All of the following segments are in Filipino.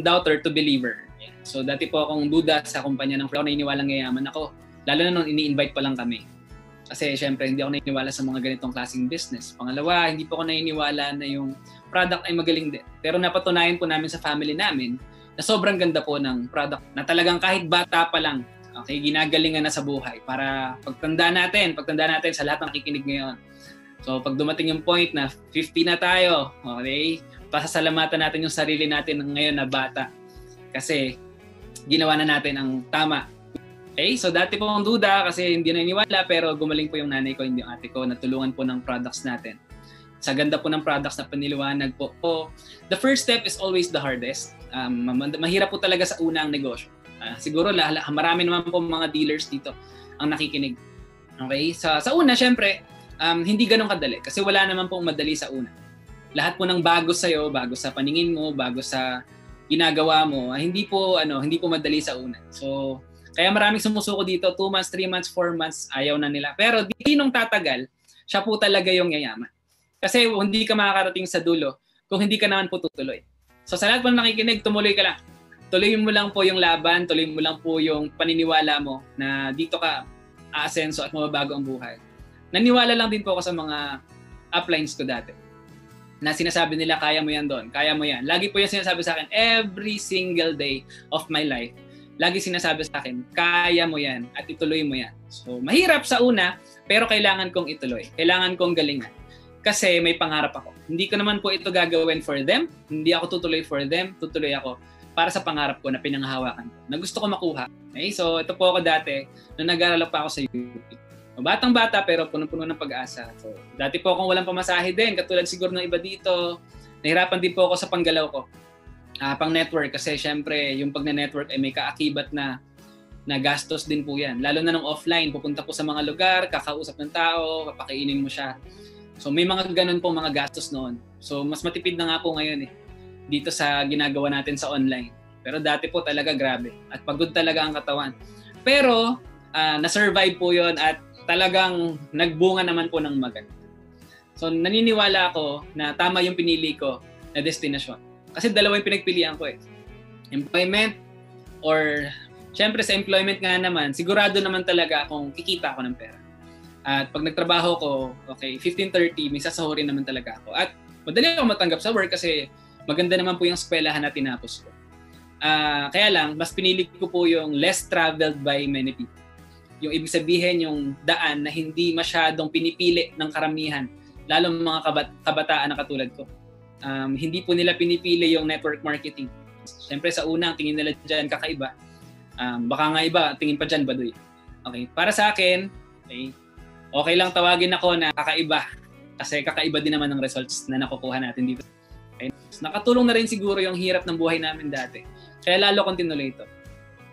doubter to believer. So dati po akong duda sa kumpanya ng Flow, naniniwalang yayaman ako. Lalo na nung ini-invite pa lang kami. Kasi syempre hindi ako naniniwala sa mga ganitong klaseng business. Pangalawa, hindi po ako naniniwala na yung product ay magaling din. Pero napatunayan po namin sa family namin na sobrang ganda po ng product na talagang kahit bata pa lang, okay, ginagalingan na sa buhay para pagtanda natin sa lahat ng nakikinig ngayon. So pag dumating yung point na 50 na tayo, okay, pasasalamatan natin yung sarili natin ngayon na bata. Kasi ginawa na natin ang tama. Okay, so dati po akong duda kasi hindi naniniwala pero gumaling po yung nanay ko, hindi yung ate ko, natulungan po ng products natin. Sa ganda po ng products na paniliwanag po. So, the first step is always the hardest. Mahirap po talaga sa unang negosyo. Siguro marami naman po mga dealers dito ang nakikinig. Okay, sa una syempre, hindi ganun kadali kasi wala naman pong madali sa una. Lahat po ng bago sa'yo, bago sa paningin mo, bago sa ginagawa mo, hindi po madali sa una. So, kaya maraming sumusuko dito, 2 months, 3 months, 4 months, ayaw na nila. Pero di nung tatagal, siya po talaga yung yayaman. Kasi hindi ka makakarating sa dulo kung hindi ka naman po tutuloy. So sa lahat po nakikinig, tumuloy ka lang. Tuloy mo lang po yung laban, tuloy mo lang po yung paniniwala mo na dito ka aasenso at mababago ang buhay. Naniwala lang din po ako sa mga uplines ko dati na sinasabi nila, kaya mo yan doon, kaya mo yan. Lagi po yung sinasabi sa akin, every single day of my life, lagi sinasabi sa akin, kaya mo yan at ituloy mo yan. So, mahirap sa una, pero kailangan kong ituloy. Kailangan kong galingan. Kasi may pangarap ako. Hindi ko naman po ito gagawin for them. Hindi ako tutuloy for them. Tutuloy ako para sa pangarap ko na pinanghahawakan ko, na gusto ko makuha. Okay? So, ito po ako dati, nung nag-aaral pa ako sa UP. Batang-bata pero punong-puno ng pag-asa. So, dati po akong walang pamasahe din. Katulad siguro ng iba dito. Nahirapan din po ako sa panggalaw ko. Pang network kasi syempre yung pag-network ay may kaakibat na gastos din po yan. Lalo na nung offline, pupunta po sa mga lugar, kakausap ng tao, papakainin mo siya. So may mga ganun po mga gastos noon. So mas matipid na nga po ngayon dito sa ginagawa natin sa online. Pero dati po talaga grabe at pagod talaga ang katawan. Pero na-survive po yon at talagang nagbunga naman po ng maganda. So naniniwala ako na tama yung pinili ko na destinasyon. Kasi dalawa yung pinagpilian ko employment or syempre sa employment nga naman, sigurado naman talaga akong kikita ako ng pera. At pag nagtrabaho ko, okay, 15:30, may sasahurin naman talaga ako. At madali ako matanggap sa work kasi maganda naman po yung eskwelahan na tinapos ko. Kaya lang, mas pinili ko po yung less traveled by many people. Yung ibig sabihin, yung daan na hindi masyadong pinipili ng karamihan, lalo mga kabataan na katulad ko. Hindi po nila pinipili yung network marketing. Siyempre sa una, tingin nila dyan kakaiba. Baka nga iba, tingin pa dyan baduy. Okay, para sa akin, okay lang tawagin ako na kakaiba. Kasi kakaiba din naman ng results na nakukuha natin dito. Okay? Nakatulong na rin siguro yung hirap ng buhay namin dati. Kaya lalo kong tinuloy ito.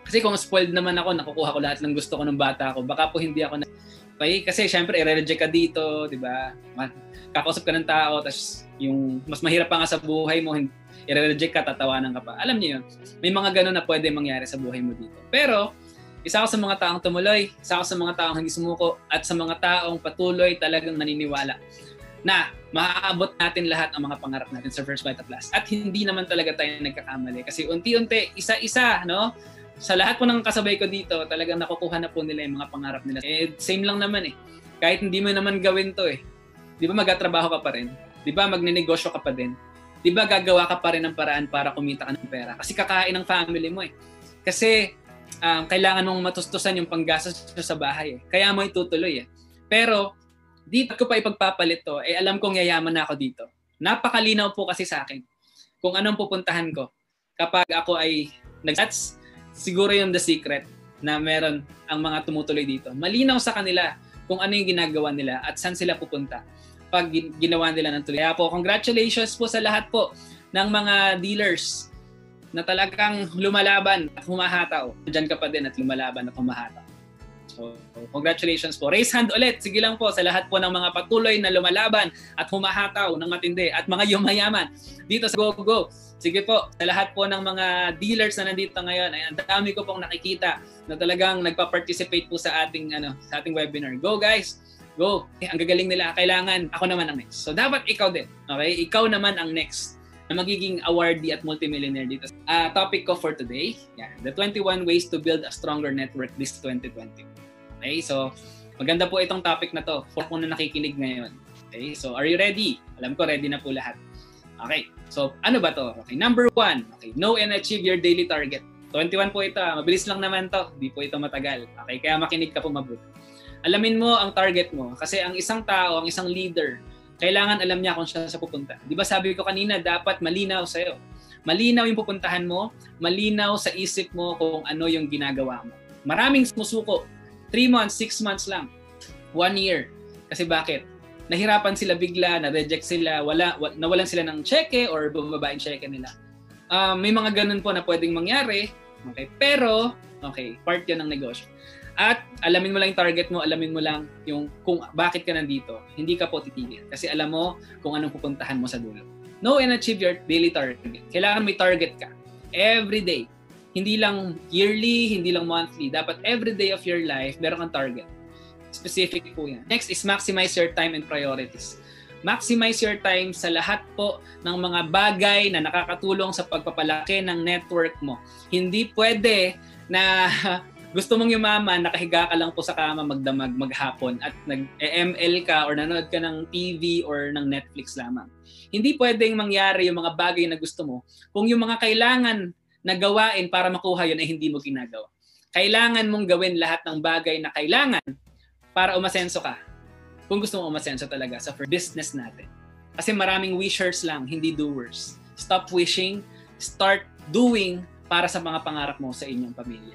Kasi kung spoiled naman ako, nakukuha ko lahat ng gusto ko ng bata ako, baka po hindi ako okay? Kasi syempre, i-reject ka dito, di ba? Kakausap ka ng tao, tapos yung mas mahirap pa nga sa buhay mo, i-reject ka, tatawanan ka pa. Alam niyo yun, may mga ganun na pwede mangyari sa buhay mo dito. Pero, isa ako sa mga taong tumuloy, isa ako sa mga taong hindi sumuko, at sa mga taong patuloy talagang naniniwala na maaabot natin lahat ang mga pangarap natin sa First Vita Plus. At hindi naman talaga tayo nagkakamali. Kasi unti-unti, isa-isa, no? Sa lahat po ng kasabay ko dito, talagang nakukuha na po nila yung mga pangarap nila. Same lang naman Kahit hindi mo naman gawin to Di ba magtatrabaho ka pa rin? Di ba magnenegosyo ka pa din? Di ba gagawa ka pa rin ng paraan para kumita ka ng pera? Kasi kakain ng family mo Kasi kailangan mong matustusan yung panggastos sa bahay Kaya mo itutuloy Pero dito ko pa ipagpapalit to, alam kong yayaman na ako dito. Napakalinaw po kasi sa akin kung anong pupuntahan ko. Kapag ako ay nag-stats, siguro yung the secret na meron ang mga tumutuloy dito. Malinaw sa kanila kung ano yung ginagawa nila at saan sila pupunta pag ginawa nila ng tuloy. Kaya po, congratulations po sa lahat po ng mga dealers na talagang lumalaban at humahataw. Diyan ka pa din at lumalaban at humahataw. So, congratulations po. Raise hand ulit. Sige lang po sa lahat po ng mga patuloy na lumalaban at humahataw ng matindi at mga yumayaman dito sa GoGo. Sige po, sa lahat po ng mga dealers na nandito ngayon, ay ang dami ko pong nakikita na talagang nagpa-participate po sa ating webinar. Go guys! Go! Ang gagaling nila. Kailangan ako naman ang next. So dapat ikaw din. Okay? Ikaw naman ang next na magiging awardee at multimillionaire dito. Topic ko for today, the 21 ways to build a stronger network this 2020. Okay, so maganda po itong topic na to for kung na nakikinig ngayon. Okay, so are you ready? Alam ko ready na po lahat. Okay, so ano ba to? Okay, number 1, okay, know and achieve your daily target. 21 po ito, mabilis lang naman to, hindi po ito matagal. Okay, kaya makinig ka po mabuti. Alamin mo ang target mo kasi ang isang tao, ang isang leader, kailangan alam niya kung saan siya pupunta. Di ba sabi ko kanina, dapat malinaw sa'yo. Malinaw yung pupuntahan mo, malinaw sa isip mo kung ano yung ginagawa mo. Maraming sumusuko. 3 months, 6 months lang. 1 year. Kasi bakit? Nahirapan sila bigla, na-reject sila, nawalan sila ng cheque or bumaba yung cheque nila. May mga ganun po na pwedeng mangyari. Okay? Pero, okay, part yun ng negosyo. At alamin mo lang yung target mo, alamin mo lang yung kung bakit ka nandito. Hindi ka po titigil kasi alam mo kung anong pupuntahan mo sa dulo. Know and achieve your daily target. Kailangan may target ka. Every day. Hindi lang yearly, hindi lang monthly. Dapat every day of your life, meron kang target. Specific po yan. Next is maximize your time and priorities. Maximize your time sa lahat po ng mga bagay na nakakatulong sa pagpapalaki ng network mo. Hindi pwede na gusto mong yumaman, nakahiga ka lang po sa kama magdamag maghapon at nag-ML ka or nanood ka ng TV or ng Netflix lamang. Hindi pwedeng mangyari yung mga bagay na gusto mo kung yung mga kailangan na gawain para makuha yun ay hindi mo ginagawa. Kailangan mong gawin lahat ng bagay na kailangan para umasenso ka. Kung gusto mong umasenso talaga sa business natin. Kasi maraming wishers lang, hindi doers. Stop wishing, start doing para sa mga pangarap mo sa inyong pamilya.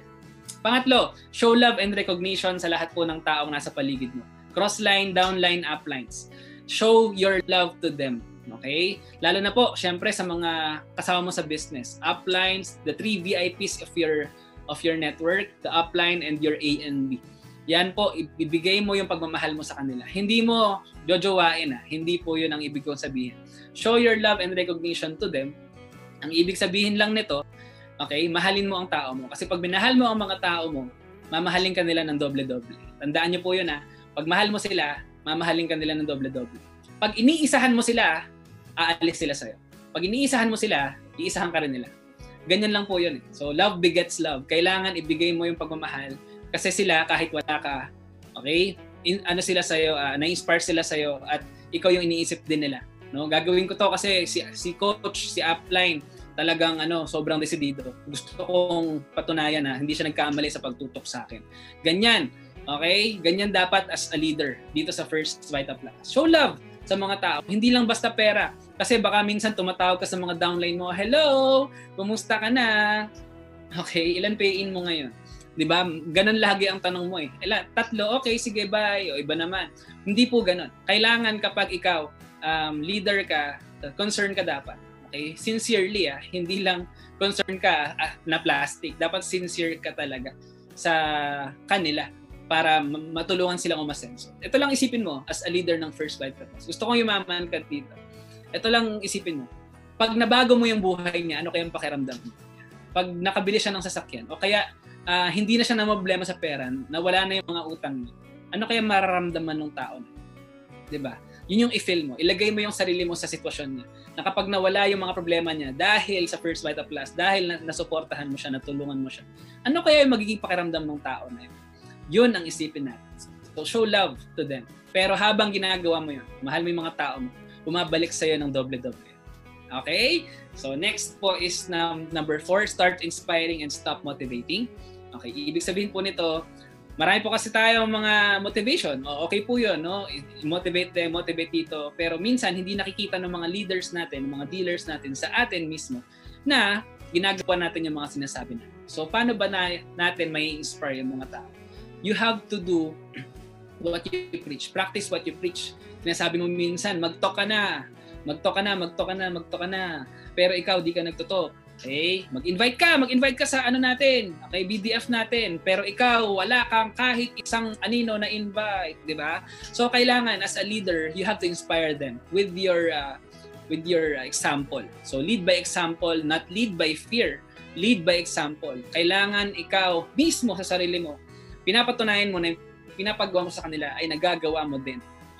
Pangatlo, show love and recognition sa lahat po ng taong nasa paligid mo. Crossline, downline, uplines. Show your love to them. Okay? Lalo na po, syempre sa mga kasama mo sa business. Uplines, the 3 VIPs of your network, the upline and your A and B. Yan po, ibigay mo yung pagmamahal mo sa kanila. Hindi mo jojowain. Hindi po yun ang ibig kong sabihin. Show your love and recognition to them. Ang ibig sabihin lang nito, okay, mahalin mo ang tao mo. Kasi pag minahal mo ang mga tao mo, mamahalin ka nila ng doble-doble. Tandaan niyo po yun Pag mahal mo sila, mamahalin ka nila ng doble-doble. Pag iniisahan mo sila, aalis sila sa'yo. Pag iniisahan mo sila, iisahan ka rin nila. Ganyan lang po yun. So, love begets love. Kailangan ibigay mo yung pagmamahal kasi sila, kahit wala ka, okay, sila sa'yo, na-inspire sila sa'yo at ikaw yung iniisip din nila. No? Gagawin ko to kasi si coach, si upline, talagang sobrang desidido. Gusto kong patunayan na hindi siya nagkamali sa pagtutok sa akin. Ganyan. Okay? Ganyan dapat as a leader dito sa First Vita Plus. Show love sa mga tao. Hindi lang basta pera. Kasi baka minsan tumatawag ka sa mga downline mo, "Hello, kumusta ka na?" Okay, ilan pay-in mo ngayon? 'Di ba? Ganun lagi ang tanong mo . 3, okay, sige, bye. O iba naman. Hindi po ganun. Kailangan kapag ikaw leader ka, concern ka dapat. Okay? Sincerely, hindi lang concern ka na plastic. Dapat sincere ka talaga sa kanila para matulungan silang umasenso. Ito lang isipin mo as a leader ng First Vita Plus. Gusto kong yumaman ka dito. Ito lang isipin mo. Pag nabago mo yung buhay niya, ano kayang pakiramdam mo? Pag nakabili siya ng sasakyan o kaya hindi na siya na problema sa pera, nawala na yung mga utang niya, ano kaya mararamdaman ng tao na? 'Di ba? Yun yung i-feel mo. Ilagay mo yung sarili mo sa sitwasyon niya. Na kapag nawala yung mga problema niya dahil sa First Vita Plus, dahil nasuportahan mo siya, natulungan mo siya, ano kaya yung magiging pakiramdam ng tao na yun? Yun ang isipin natin. So, show love to them. Pero habang ginagawa mo yun, mahal mo yung mga tao mo, bumabalik sa'yo ng doble-doble. Okay? So, next po is number 4, start inspiring and stop motivating. Okay, ibig sabihin po nito, marami po kasi tayong mga motivation. Okay po yun, no? Motivate dito. Pero minsan, hindi nakikita ng mga leaders natin, ng mga dealers natin sa atin mismo na ginagawa natin yung mga sinasabi natin. So, paano ba natin may inspire yung mga tao? You have to do what you preach. Practice what you preach. Sinasabi mo minsan, mag-talk ka na. Pero ikaw, di ka nagtutok. Okay, mag-invite ka sa natin, okay, BDF natin, pero ikaw wala kang kahit isang anino na invite, 'di ba? So kailangan as a leader, you have to inspire them with your example. So lead by example, not lead by fear. Lead by example. Kailangan ikaw mismo sa sarili mo, pinapatunayan mo na pinapagawa mo sa kanila ay nagagawa mo din.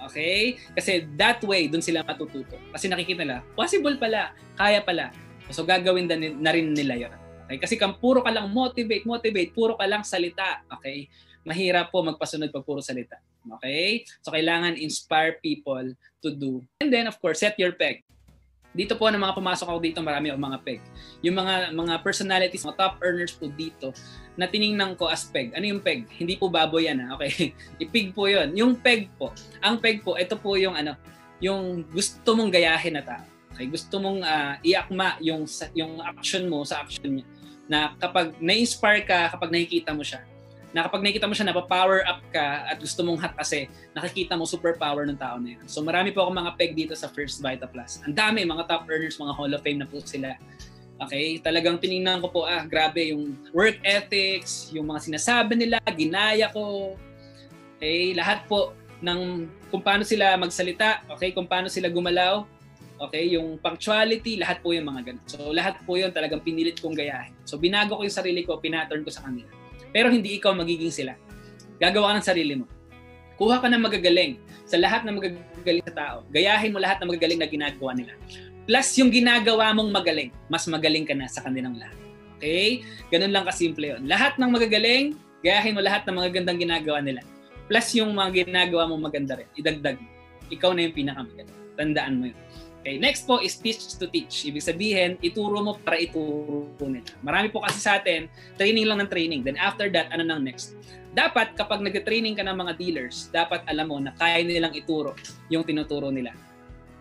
Okay? Kasi that way, dun sila matututo. Kasi nakikita nila, possible pala, kaya pala. So gagawin na rin nila yun. Okay? Kasi kung puro ka lang motivate, puro ka lang salita. Okay? Mahirap po magpasunod pag puro salita. Okay? So kailangan inspire people to do. And then of course, set your peg. Dito po na mga pumasok ako dito, marami akong mga peg. Yung mga personalities, mga top earners po dito na tiningnan ko as peg. Ano yung peg? Hindi po baboy yan, ha? Okay? Ipig po yun. Yung peg po, ang peg po, ito po yung yung gusto mong gayahin na tao. Okay? Gusto mong iakma yung action mo sa action niya. Na kapag na-inspire ka, kapag nakikita mo siya, napapower up ka at gusto mong kasi nakikita mo superpower ng tao na yun. So marami po akong mga peg dito sa First Vita Plus. Ang dami, mga top earners, mga Hall of Fame na po sila. Okay? Talagang tinignan ko po, grabe yung work ethics, yung mga sinasabi nila, ginaya ko. Okay? Lahat po ng kung paano sila magsalita, okay? Kung paano sila gumalaw, okay? Yung punctuality, lahat po yung mga ganun. So lahat po yun talagang pinilit kong gayahin. So binago ko yung sarili ko, pinattern ko sa kanila. Pero hindi ikaw magiging sila. Gagawa ka ng sarili mo. Kuha ka ng magagaling sa lahat ng magagaling sa tao. Gayahin mo lahat ng magagaling na ginagawa nila. Plus yung ginagawa mong magaling, mas magaling ka na sa kanilang lahat. Okay? Ganun lang kasimple yun. Lahat ng magagaling, gayahin mo lahat ng magagandang ginagawa nila. Plus yung mga ginagawa mong maganda rin. Idagdag mo. Ikaw na yung pinakamaganda. Tandaan mo yun. Okay, next po is teach to teach. Ibig sabihin, ituro mo para ituro nila. Marami po kasi sa atin, training lang ng training. Then after that, ano nang next? Dapat kapag nag-training ka ng mga dealers, dapat alam mo na kaya nilang ituro yung tinuturo nila.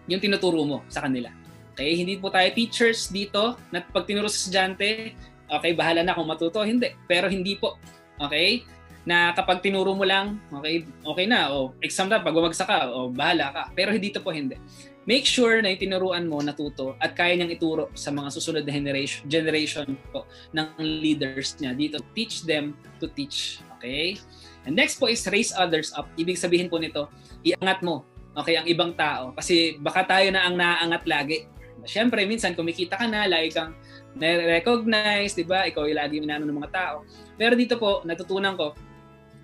Yung tinuturo mo sa kanila. Okay, hindi po tayo teachers dito na pag tinuro sa estudyante, okay, bahala na kung matuto, hindi. Pero hindi po. Okay? Na kapag tinuro mo lang, okay na, exam na, pag bumagsak ka, bahala ka. Pero dito po hindi. Make sure na yung tinuruan mo natuto at kaya niyang ituro sa mga susunod na generation po ng leaders niya. Dito, teach them to teach. Okay? And next po is raise others up. Ibig sabihin po nito, iangat mo, okay, ang ibang tao. Kasi baka tayo na ang naaangat lagi. Siyempre, minsan kumikita ka na, lagi kang na-recognize, di ba? Ikaw yung lagi minano ng mga tao. Pero dito po, natutunan ko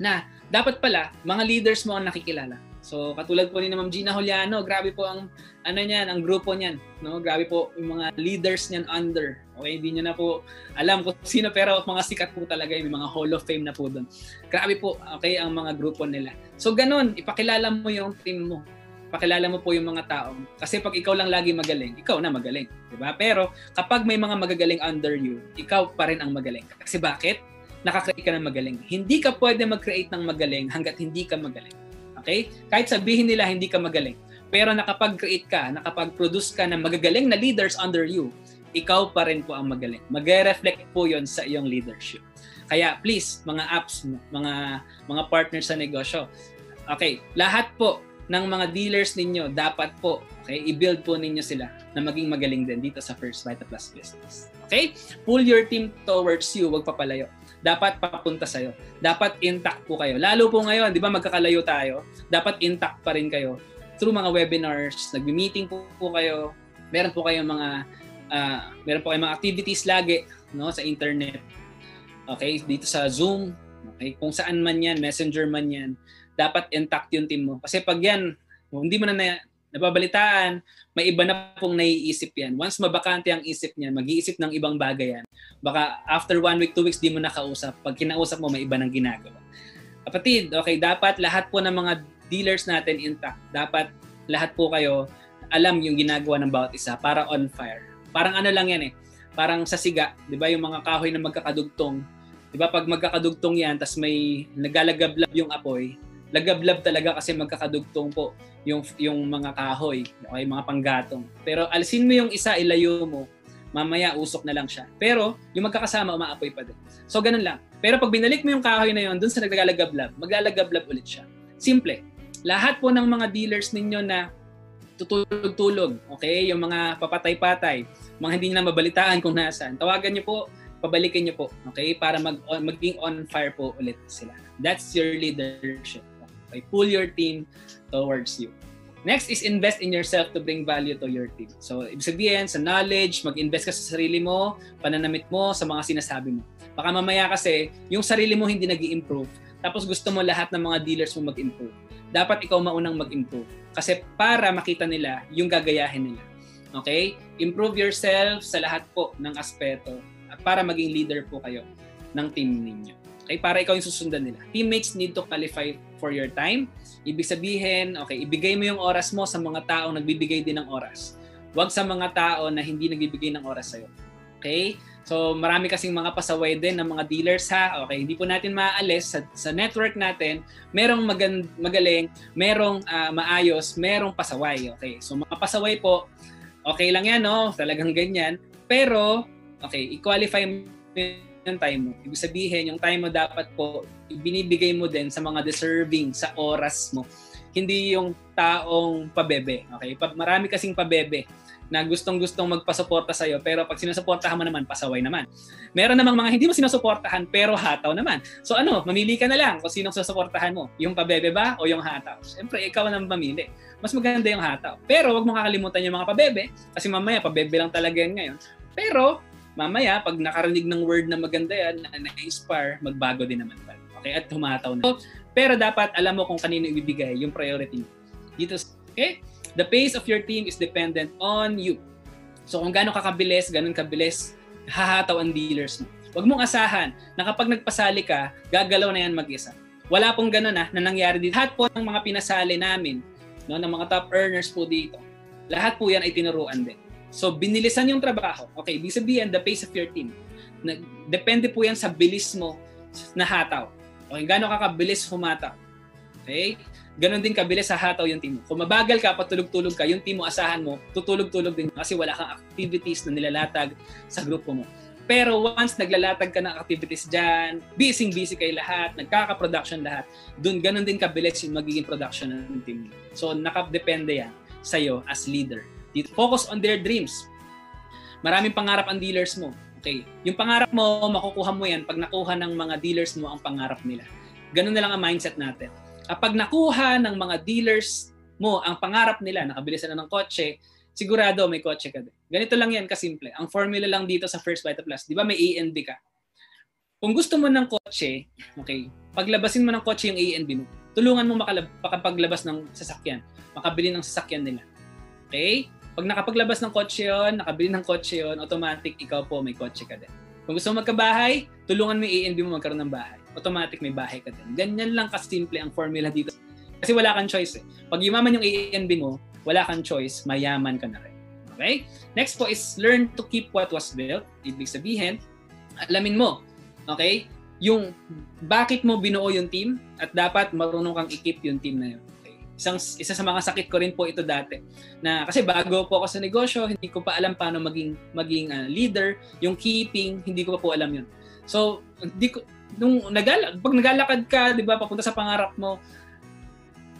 na dapat pala, mga leaders mo ang nakikilala. So, katulad po ni Ma'am Gina Juliano, grabe po ang ang grupo niyan, no? Grabe po yung mga leaders niyan under. Okay, hindi niyo na po alam kung sino, pero mga sikat po talaga, yung mga Hall of Fame na po doon. Grabe po, okay, ang mga grupo nila. So, ganun, ipakilala mo yung team mo. Pakilala mo po yung mga tao. Kasi pag ikaw lang lagi magaling, ikaw na magaling, di ba? Pero kapag may mga magagaling under you, ikaw pa rin ang magaling. Kasi bakit? Nakakreate ka ng magaling. Hindi ka pwede mag-create ng magaling hanggat hindi ka magaling. Okay? Kahit sabihin nila hindi ka magaling, pero nakapag-create ka, nakapag-produce ka ng magagaling na leaders under you, ikaw pa rin po ang magaling. Mag-reflect po yon sa iyong leadership. Kaya please, mga apps, mga partners sa negosyo, okay, lahat po ng mga dealers ninyo, dapat po, okay, i-build po ninyo sila na maging magaling din dito sa First Vita Plus Business. Okay? Pull your team towards you, wag papalayo. Dapat papunta sa'yo. Dapat intact po kayo. Lalo po ngayon, di ba magkakalayo tayo, dapat intact pa rin kayo through mga webinars, nagmi-meeting po kayo, meron po kayong mga activities lagi, no, sa internet. Okay, dito sa Zoom, okay, kung saan man yan, Messenger man yan, dapat intact yung team mo. Kasi pag yan, hindi mo na nababalitaan, may iba na pong naiisip yan. Once mabakante ang isip niya, mag-iisip ng ibang bagay yan. Baka after 1 week, 2 weeks, di mo nakausap. Pag kinausap mo, may iba nang ginagawa. Kapatid, okay, dapat lahat po ng mga dealers natin intact. Dapat lahat po kayo alam yung ginagawa ng bawat isa para on fire. Parang ano lang yan parang sa siga, di ba yung mga kahoy na magkakadugtong. Di ba pag magkakadugtong yan, tas may nagalagablab yung apoy, lagablab talaga kasi magkakadugtong po yung mga kahoy, okay, mga panggatong. Pero alisin mo yung isa, ilayo mo, mamaya usok na lang siya. Pero yung magkakasama, umaapoy pa din. So ganun lang. Pero pag binalik mo yung kahoy na yun, dun sa naglalagablab, maglalagablab ulit siya. Simple. Lahat po ng mga dealers ninyo na tutulog-tulog, okay, yung mga papatay-patay, mga hindi na mabalitaan kung nasaan, tawagan niyo po, pabalikin niyo po, okay, para maging on fire po ulit sila. That's your leadership. Okay, pull your team towards you. Next is invest in yourself to bring value to your team. So, ibig sabihin, sa knowledge, mag-invest ka sa sarili mo, pananamit mo, sa mga sinasabi mo. Baka mamaya kasi, yung sarili mo hindi nag-i-improve, tapos gusto mo lahat ng mga dealers mo mag-improve. dapat ikaw maunang mag-improve. Kasi para makita nila yung gagayahin nila. Okay? Improve yourself sa lahat po ng aspeto para maging leader po kayo ng team ninyo. Okay? Para ikaw yung susundan nila. Teammates need to qualify for your time. Ibig sabihin, okay, ibigay mo yung oras mo sa mga taong nagbibigay din ng oras. Huwag sa mga tao na hindi nagbibigay ng oras sa'yo. Okay? So, marami kasing mga pasaway din ng mga dealers ha. Okay, hindi po natin maaalis sa network natin. Merong magaling, merong maayos, merong pasaway. Okay, so mga pasaway po, okay lang yan, no? Talagang ganyan. Pero, okay, i-qualify mo yung time mo. Ibig sabihin, yung time mo dapat po, binibigay mo din sa mga deserving sa oras mo. Hindi yung taong pabebe. Okay, marami kasing pabebe na gustong-gustong magpasuporta sa'yo, pero pag sinusuportahan mo naman, pasaway naman. Meron namang mga hindi mo sinusuportahan, pero hataw naman. So mamili ka na lang kung sinong susuportahan mo. Yung pabebe ba o yung hataw? Siyempre, ikaw nang mamili. Mas maganda yung hataw. Pero wag mo kakalimutan yung mga pabebe, kasi mamaya, pabebe lang talaga yan ngayon. Pero, mamaya, pag nakarinig ng word na maganda yan, na na-inspire, magbago din naman. Okay? At humataw na. Pero dapat alam mo kung kanino ibibigay yung priority dito. Okay? The pace of your team is dependent on you. So kung gaano kakabilis, ganun kabilis, hahataw ang dealers mo. Huwag mong asahan na kapag nagpasali ka, gagalaw na yan mag-isa. Wala pong ganun na nangyari dito. Lahat po ng mga pinasali namin, no, ng mga top earners po dito, lahat po yan ay tinuruan din. So binilisan yung trabaho. Okay, ibig sabihin, the pace of your team. Depende po yan sa bilis mo na hataw. Okay, gaano kakabilis humataw. Okay? Ganon din kabilis sa hataw yung team mo. Kung mabagal ka, patulog-tulog ka, yung team mo, asahan mo, tutulog-tulog din kasi wala kang activities na nilalatag sa grupo mo. Pero once naglalatag ka ng activities dyan, busy-busy kayo lahat, nagkaka-production lahat, dun ganon din kabilis yung magiging production ng team mo. So nakadepende yan sa'yo as leader. Focus on their dreams. Maraming pangarap ang dealers mo. Okay. Yung pangarap mo, makukuha mo yan pag nakuha ng mga dealers mo ang pangarap nila. Ganon na lang ang mindset natin. Kapag nakuha ng mga dealers mo ang pangarap nila, nakabili sila ng kotse, sigurado may kotse ka din. Ganito lang yan kasimple. Ang formula lang dito sa First Vita Plus, di ba may A and B ka? Kung gusto mo ng kotse, okay, paglabasin mo ng kotse yung A and B mo, tulungan mo makapaglabas ng sasakyan, makabili ng sasakyan nila. Okay? Pag nakapaglabas ng kotse yun, nakabili ng kotse yun, automatic ikaw po may kotse ka din. Kung gusto mo magkabahay, tulungan mo yung A and B mo magkaroon ng bahay. Automatic may bahay ka din. Ganyan lang kasimple ang formula dito. Kasi wala kang choice eh. Pag yumaman yung A and B mo, wala kang choice, mayaman ka na rin. Okay? Next po is learn to keep what was built. Ibig sabihin, alamin mo, okay, yung bakit mo binuo yung team at dapat marunong kang i-keep yung team na yun. Okay? Isa sa mga sakit ko rin po ito dati. Na, kasi bago po ako sa negosyo, hindi ko pa alam paano maging leader. Yung keeping, hindi ko pa po alam yun. So, pag naglalakad ka, 'di ba, papunta sa pangarap mo,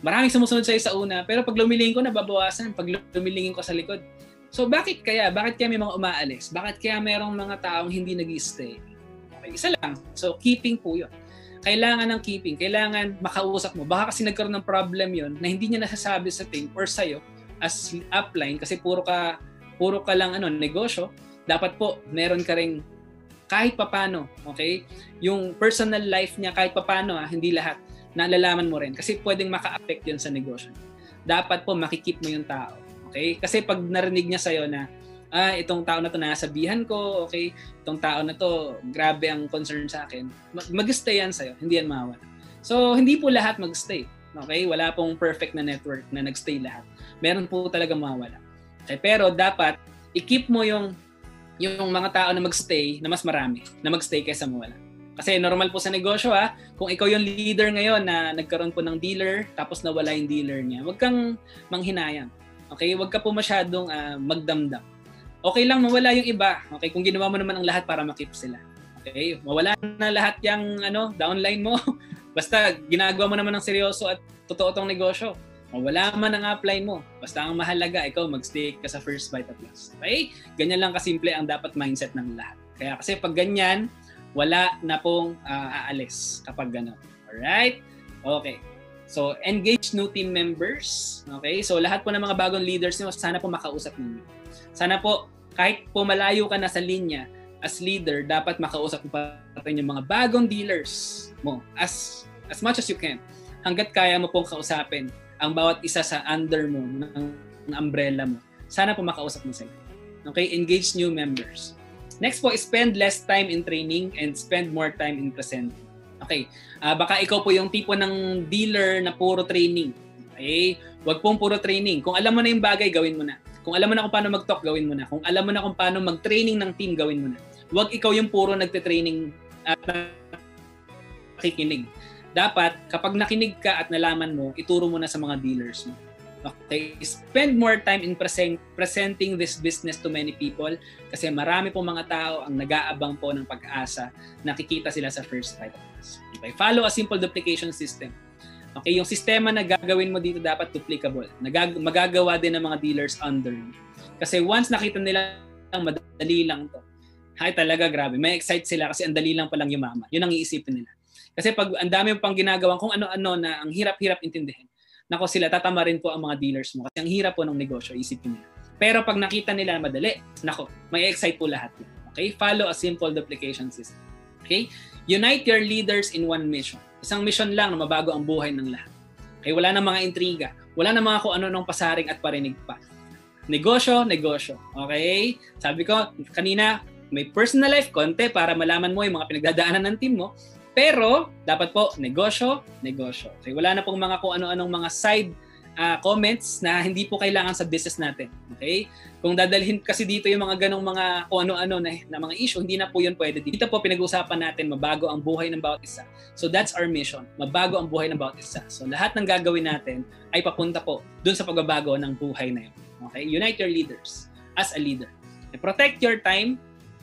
maraming sumusunod sa'yo sa una, pero pag lumilingin ko, nababawasan. Pag lumilingin ko sa likod. So, bakit kaya? Bakit kaya may mga umaalis? Bakit kaya merong mga taong hindi nag-i-stay? Okay, isa lang. So, keeping po yun. Kailangan ng keeping. Kailangan makausap mo. Baka kasi nagkaroon ng problem yun na hindi niya nasasabi sa team or sa'yo as upline kasi puro ka lang negosyo. Dapat po, meron ka ring kahit papano, okay? Yung personal life niya kahit papano, hindi lahat, nalalaman mo rin. Kasi pwedeng maka-affect yun sa negosyo. Dapat po makikip mo yung tao, okay? Kasi pag narinig niya sa'yo na, itong tao na to nasabihan ko, okay? Itong tao na to, grabe ang concern sa akin. Mag-stay yan sa'yo, hindi yan mawala. So, hindi po lahat mag-stay, okay? Wala pong perfect na network na nag-stay lahat. Meron po talaga mawala. Okay? Pero dapat, i-keep mo yung mga tao na magstay na mas marami, na magstay kaysa mawala. Kasi normal po sa negosyo kung ikaw yung leader ngayon na nagkaroon po ng dealer tapos nawala yung dealer niya, huwag kang manghinayang. Okay? Huwag ka po masyadong magdamdam. Okay lang mawala yung iba. Okay? Kung ginawa mo naman ang lahat para makip sila. Okay? Mawala na lahat yung downline mo. Basta ginagawa mo naman ng seryoso at totoo tong negosyo. Wala man ang upline mo. Basta ang mahalaga, ikaw mag-stay ka sa First Vita Plus. Okay? Ganyan lang kasimple ang dapat mindset ng lahat. Kaya kasi pag ganyan, wala na pong aalis kapag gano'n. Alright? Okay. So, engage new team members. Okay? So, lahat po ng mga bagong leaders nyo, sana po makausap ninyo. Sana po, kahit po malayo ka na sa linya, as leader, dapat makausap mo pa rin yung mga bagong dealers mo as much as you can. hanggat kaya mo pong kausapin ang bawat isa sa under mo, ng umbrella mo, sana po makausap mo sila. Okay? Engage new members. Next po, spend less time in training and spend more time in presenting. Okay. Baka ikaw po yung tipo ng dealer na puro training. Okay? Huwag pong puro training. Kung alam mo na yung bagay, gawin mo na. Kung alam mo na kung paano mag-talk, gawin mo na. Kung alam mo na kung paano mag-training ng team, gawin mo na. Huwag ikaw yung puro nagte-training at nakikinig. Dapat, kapag nakinig ka at nalaman mo, ituro mo na sa mga dealers mo. Okay, spend more time in presenting this business to many people kasi marami pong mga tao ang nag-aabang po ng pag-asa, nakikita sila sa first 5 months. Okay, follow a simple duplication system. Okay, yung sistema na gagawin mo dito dapat duplicable. Magagawa din ng mga dealers under you. Kasi once nakita nila madali lang to, ay talaga grabe, may excite sila kasi ang dali lang palang yumaman. Yun ang iisipin nila. Kasi pag ang dami pang ginagawa kung ano-ano na ang hirap-hirap intindihin, nako sila, tatama rin po ang mga dealers mo. Kasi ang hirap po ng negosyo, isipin nila. Pero pag nakita nila madali, nako, may excite po lahat. Okay? Follow a simple duplication system. Okay? Unite your leaders in one mission. Isang mission lang na mabago ang buhay ng lahat. Okay? Wala na mga intriga. Wala na mga kung ano-anong pasaring at parinig pa. Negosyo, negosyo. Okay? Sabi ko, kanina, may personal life konti para malaman mo yung mga pinagdadaanan ng team mo. Pero, dapat po, negosyo, negosyo. Okay, wala na pong mga kung ano-anong mga side comments na hindi po kailangan sa business natin. Okay? Kung dadalhin kasi dito yung mga ganong mga kung ano-ano na mga issue, hindi na po yun pwede. Dito po pinag-uusapan natin, mabago ang buhay ng bawat isa. So that's our mission, mabago ang buhay ng bawat isa. So lahat ng gagawin natin ay papunta po dun sa pagbabago ng buhay na yun. Okay? Unite your leaders as a leader. Okay? Protect your time,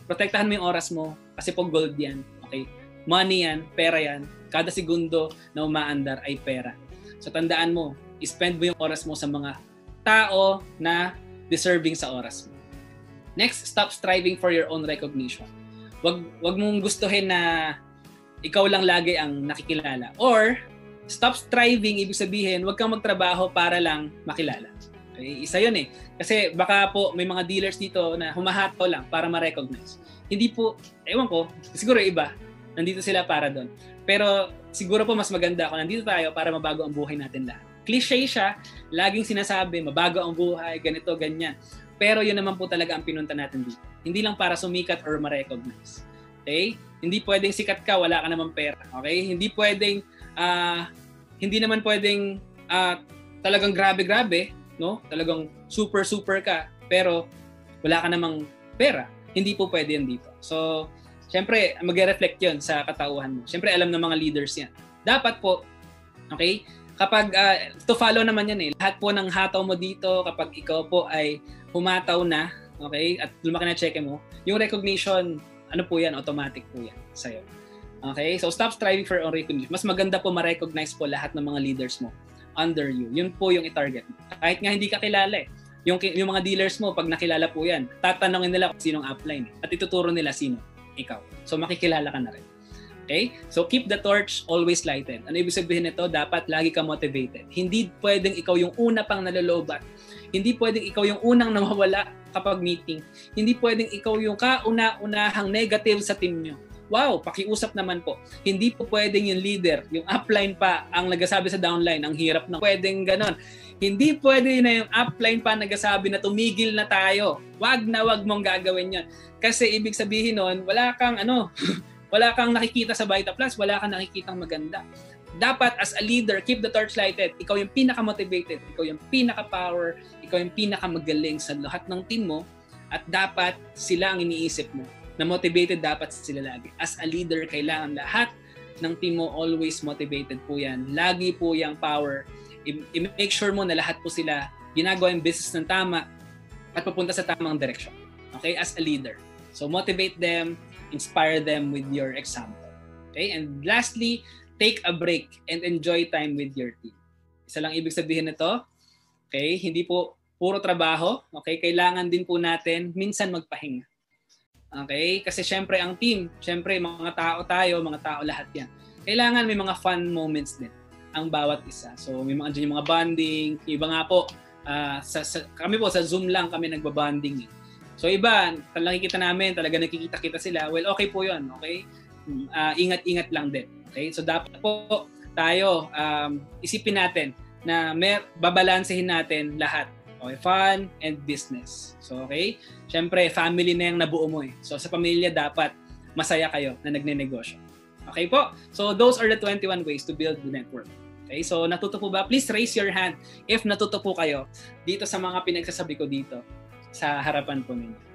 protektahan mo yung oras mo kasi po gold yan. Okay? Money yan, pera yan. Kada segundo na umaandar ay pera. So tandaan mo, spend mo yung oras mo sa mga tao na deserving sa oras mo. Next, stop striving for your own recognition. Wag mong gustuhin na ikaw lang lagi ang nakikilala. Or, stop striving, ibig sabihin, wag kang magtrabaho para lang makilala. Okay? Isa yun eh. Kasi baka po may mga dealers dito na humahato lang para ma-recognize. Hindi po, ewan ko, siguro iba, nandito sila para doon. Pero siguro po mas maganda kung nandito tayo para mabago ang buhay natin lahat. Cliché siya, laging sinasabi, mabago ang buhay, ganito, ganyan. Pero yun naman po talaga ang pinunta natin dito. Hindi lang para sumikat or ma-recognize. Okay? Hindi pwedeng sikat ka, wala ka naman pera. Okay? Hindi pwedeng, hindi naman pwedeng talagang grabe-grabe, no? Talagang super ka, pero wala ka namang pera. Hindi po pwede yan dito. So, siyempre, mag-reflect yun sa katauhan mo. Siyempre, alam ng mga leaders yan. Dapat po, okay, kapag, to follow naman yan eh, lahat po ng hataw mo dito, kapag ikaw po ay humataw na, okay, at lumaki na cheque mo, yung recognition, ano po yan, automatic po yan sa'yo. Okay, so stop striving for your own recognition. Mas maganda po ma-recognize po lahat ng mga leaders mo under you. Yun po yung i-target mo. Kahit nga hindi ka kilala eh. Yung mga dealers mo, pag nakilala po yan, tatanungin nila kung sinong upline eh, at ituturo nila sino. Ikaw. So makikilala ka na rin. Okay? So keep the torch always lighted. Ano ibig sabihin nito? Dapat lagi ka motivated. Hindi pwedeng ikaw yung una pang nalolobat. Hindi pwedeng ikaw yung unang nawawala kapag meeting. Hindi pwedeng ikaw yung kauna-unahang negative sa team nyo. Wow, pakiusap naman po. Hindi po pwedeng yung leader, yung upline pa ang nagsasabi sa downline, ang hirap na. Pwedeng ganon. Hindi pwede na yung upline pa nagsasabi na tumigil na tayo. Wag mong gagawin yon. Kasi ibig sabihin nun, wala kang wala kang nakikita sa Vita Plus, wala kang nakikitang maganda. Dapat as a leader, keep the torch lighted. Ikaw yung pinaka-motivated, ikaw yung pinaka-power, ikaw yung pinaka-magaling sa lahat ng team mo at dapat sila ang iniisip mo. Na motivated dapat sila lagi. As a leader, kailangan lahat ng team mo always motivated po yan. Lagi po yung power. I-make sure mo na lahat po sila ginagawa yung business ng tama at papunta sa tamang direction. Okay? As a leader. So motivate them, inspire them with your example. Okay? And lastly, take a break and enjoy time with your team. Isa lang ibig sabihin nito. Okay? Hindi po puro trabaho. Okay? Kailangan din po natin minsan magpahinga. Okay? Kasi syempre ang team, syempre mga tao tayo, mga tao lahat yan. Kailangan may mga fun moments din ang bawat isa. So may mga dyan yung mga bonding. Iba nga po, kami po sa Zoom lang kami nagbabonding. So iba, nakikita namin, talaga nakikita-kita sila. Well, okay po yun. Okay? Ingat-ingat lang din. Okay? So dapat po tayo, isipin natin na babalansehin natin lahat. Okay, fun and business. So, okay? Siyempre, family na yung nabuo mo eh. So, sa pamilya dapat masaya kayo na nagne-negosyo. Okay po? So, those are the 21 ways to build the network. Okay? So, natuto po ba? Please raise your hand if natuto po kayo dito sa mga pinagsasabi ko dito sa harapan po ninyo.